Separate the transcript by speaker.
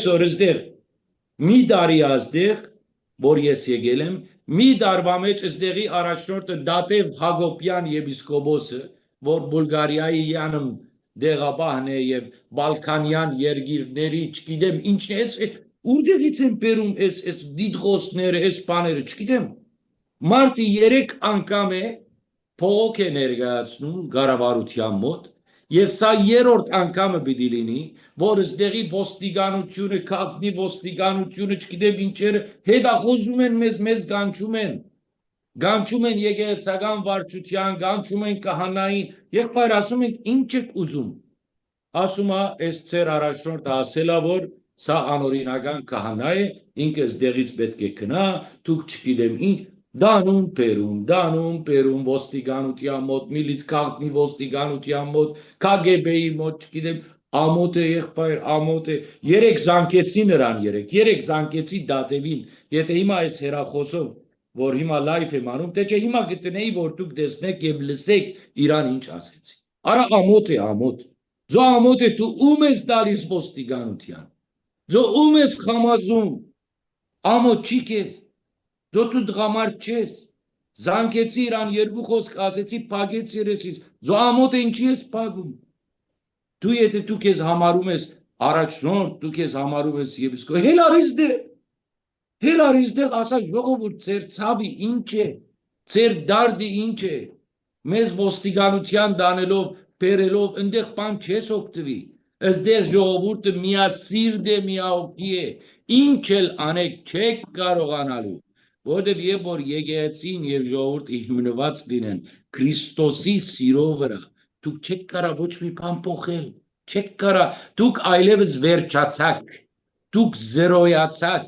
Speaker 1: Այսօր մի տարի ազդեղ, որ ես եկել եմ, մի տարվա մեջ այստեղի առաջնորդը Դատև Հակոբյան եպիսկոպոսը, որ Բուլղարիայի յանım դեղաբահն է եւ Բալկանյան երկիրների, չգիտեմ ինչն է, ուր-դեղից են բերում այս դիդղոսները, այս բաները, չգիտեմ։ Մարտի 3 անգամ է փողոք է ներկայացնում կառավարության մոտ Եվ սա երրորդ անգամը պիտի լինի, որ այստեղի ոստիկանությունը, քաղաքնի ոստիկանությունը, չգիտեմ ինչերը, հետախոզում են մեզ գանչում են եկեղեցական վարչության, գանչում են քահանային, եղբայր ասում են ինչ եք ուզում։ Ասում է, այս ծեր առաջնորդը ասել է, որ սա անօրինական քահանա է, ինքը այստեղից պետք է գնա, դուք չգիտեմ ինչ Դանում բերում ոստիկանության մոտ, միլից քաղաքնի ոստիկանության մոտ, KGB-ի մոտ, չգիտեմ, ամոթ է եղբայր, ամոթ է, 3 զանգեցի նրան 3 զանգեցի Դատևին, եթե հիմա այս հեռախոսով, որ հիմա լայվ եմ անում, թե չէ հիմա գտնեի, որ դուք տեսնեք եւ լսեք իրան ինչ ասեցի։ Արա ամոթ է, ամոթ։ Ձո ամոթ է, դու ում ես տալիս ոստիկանության։ Ձո ում ես խամազում։ Ամոթ չի քեզ։ Դու դղամարդ չես, զանգեցի իրան 2 խոսք ասեցի, փագեց երեսից, ձո ամոթ է ինչի ես փագում։ Դու եթե դու քեզ համարում ես առաջնորդ, դու քեզ համարում ես եպիսկոպոս, հել արիզ դեղ ասա ժողովուրդ ծեր ցավի ինչ է, ծեր դարդի ինչ է, մեզ ոստիկանության դանելով, բերելով, ընդեղ բան չես օգտվի, այստեղ ժողովուրդը միասիրտ է, միահոգի է, ինչ էլ անեք չեք կարողանալու Որտեւ երբ որ եկեղեցին եւ ժողովուրդը հիմնված լինեն Քրիստոսի սիրո վրա, դուք չեք կարա ոչ մի բան փոխել, չեք կարա, դուք այլևս վերջացաք, դուք զերոյացաք